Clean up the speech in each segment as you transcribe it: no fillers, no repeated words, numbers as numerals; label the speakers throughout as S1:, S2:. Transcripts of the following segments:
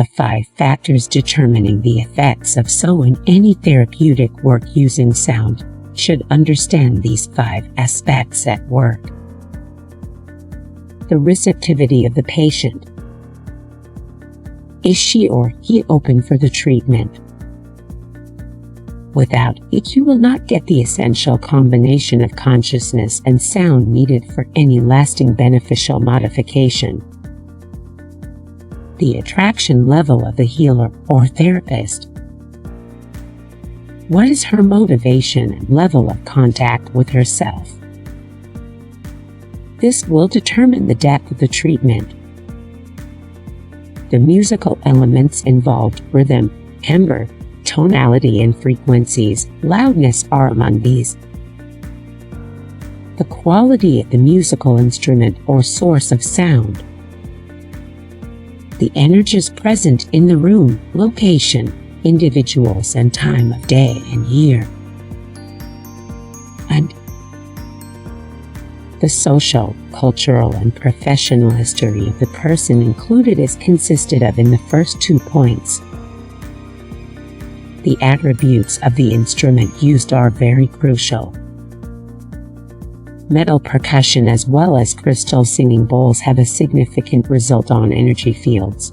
S1: the 5 factors determining the effects of sound in any therapeutic work using sound should understand these 5 aspects at work. The receptivity of the patient. Is she or he open for the treatment? Without it, you will not get the essential combination of consciousness and sound needed for any lasting beneficial modification. The attraction level of the healer or therapist. What is her motivation and level of contact with herself? This will determine the depth of the treatment. The musical elements involved: rhythm, timbre, tonality and frequencies, loudness are among these. The quality of the musical instrument or source of sound. The energies present in the room, location, individuals and time of day and year. And the social, cultural and professional history of the person included is consisted of in the first 2 points. The attributes of the instrument used are very crucial. Metal percussion as well as crystal singing bowls have a significant result on energy fields.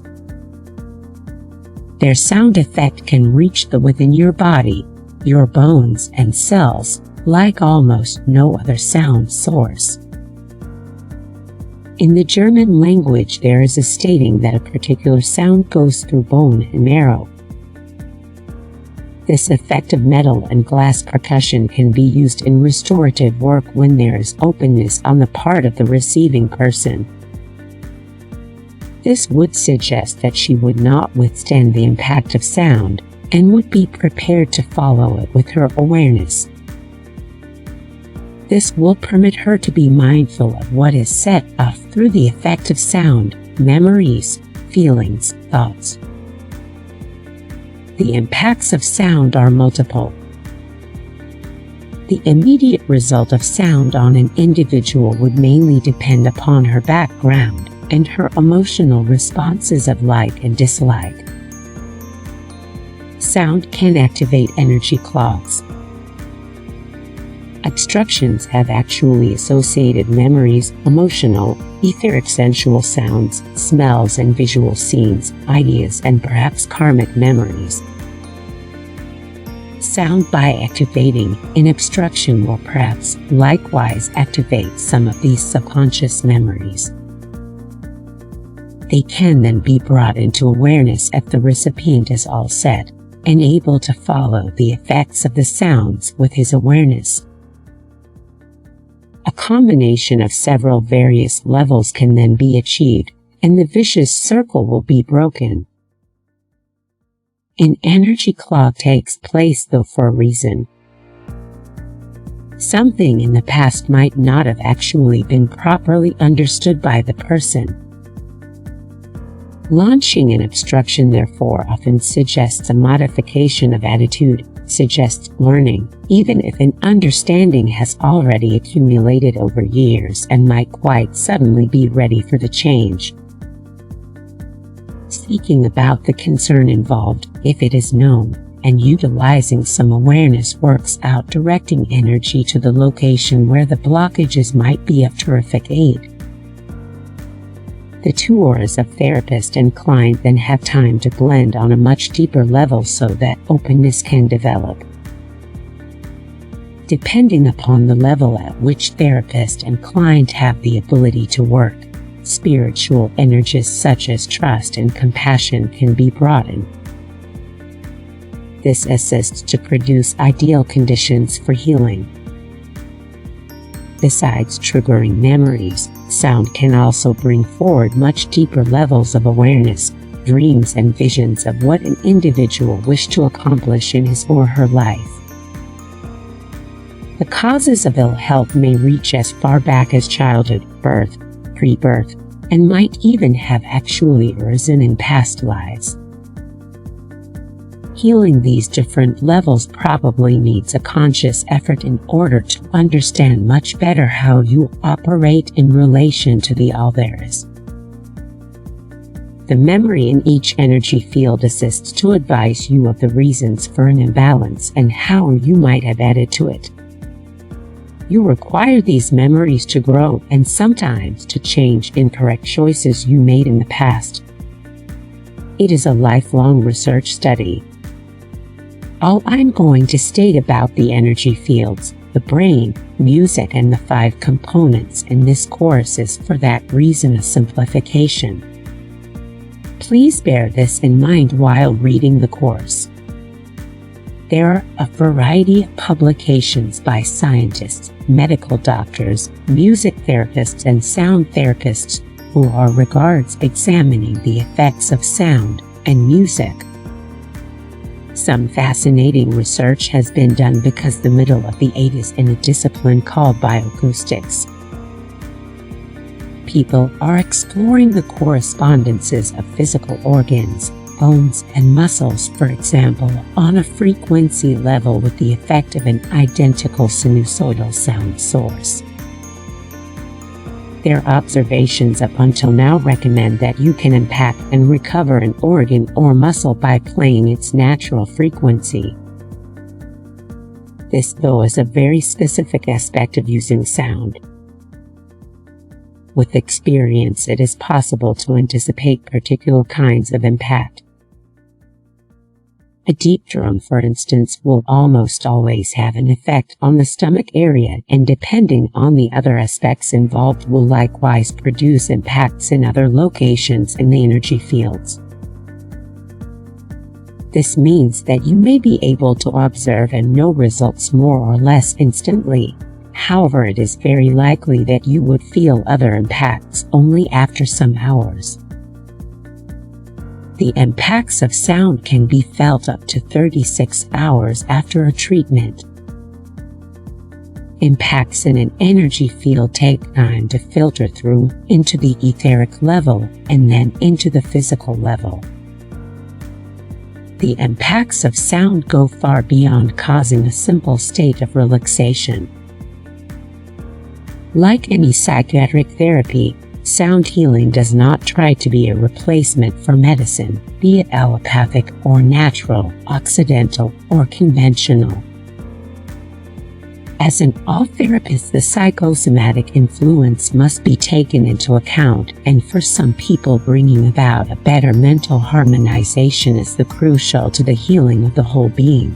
S1: Their sound effect can reach the within your body, your bones and cells, like almost no other sound source. In the German language, there is a stating that a particular sound goes through bone and marrow. This effect of metal and glass percussion can be used in restorative work when there is openness on the part of the receiving person. This would suggest that she would not withstand the impact of sound and would be prepared to follow it with her awareness. This will permit her to be mindful of what is set off through the effect of sound, memories, feelings, thoughts. The impacts of sound are multiple. The immediate result of sound on an individual would mainly depend upon her background and her emotional responses of like and dislike. Sound can activate energy clogs. Obstructions have actually associated memories, emotional, etheric sensual sounds, smells and visual scenes, ideas and perhaps karmic memories. Sound by activating an obstruction will perhaps likewise activate some of these subconscious memories. They can then be brought into awareness if the recipient is all set and able to follow the effects of the sounds with his awareness. A combination of several various levels can then be achieved, and the vicious circle will be broken. An energy clog takes place though for a reason. Something in the past might not have actually been properly understood by the person. Launching an obstruction therefore often suggests a modification of attitude, suggests learning, even if an understanding has already accumulated over years and might quite suddenly be ready for the change. Speaking about the concern involved, if it is known, and utilizing some awareness works out directing energy to the location where the blockages might be of terrific aid. The two auras of therapist and client then have time to blend on a much deeper level so that openness can develop. Depending upon the level at which therapist and client have the ability to work, spiritual energies such as trust and compassion can be brought in. This assists to produce ideal conditions for healing. Besides triggering memories, sound can also bring forward much deeper levels of awareness, dreams and visions of what an individual wished to accomplish in his or her life. The causes of ill health may reach as far back as childhood, birth, pre-birth, and might even have actually arisen in past lives. Healing these different levels probably needs a conscious effort in order to understand much better how you operate in relation to the all there is. The memory in each energy field assists to advise you of the reasons for an imbalance and how you might have added to it. You require these memories to grow and sometimes to change incorrect choices you made in the past. It is a lifelong research study. All I'm going to state about the energy fields, the brain, music, and the 5 components in this course is for that reason a simplification. Please bear this in mind while reading the course. There are a variety of publications by scientists, medical doctors, music therapists, and sound therapists who are regards examining the effects of sound and music. Some fascinating research has been done because the middle of the 80s in a discipline called bioacoustics. People are exploring the correspondences of physical organs, bones, and muscles, for example, on a frequency level with the effect of an identical sinusoidal sound source. Their observations up until now recommend that you can impact and recover an organ or muscle by playing its natural frequency. This, though, is a very specific aspect of using sound. With experience, it is possible to anticipate particular kinds of impact. A deep drum, for instance, will almost always have an effect on the stomach area, and depending on the other aspects involved will likewise produce impacts in other locations in the energy fields. This means that you may be able to observe and know results more or less instantly. However, it is very likely that you would feel other impacts only after some hours. The impacts of sound can be felt up to 36 hours after a treatment. Impacts in an energy field take time to filter through into the etheric level and then into the physical level. The impacts of sound go far beyond causing a simple state of relaxation. Like any psychiatric therapy, sound healing does not try to be a replacement for medicine, be it allopathic or natural, occidental or conventional. As in all therapists, the psychosomatic influence must be taken into account, and for some people, bringing about a better mental harmonization is the crucial to the healing of the whole being.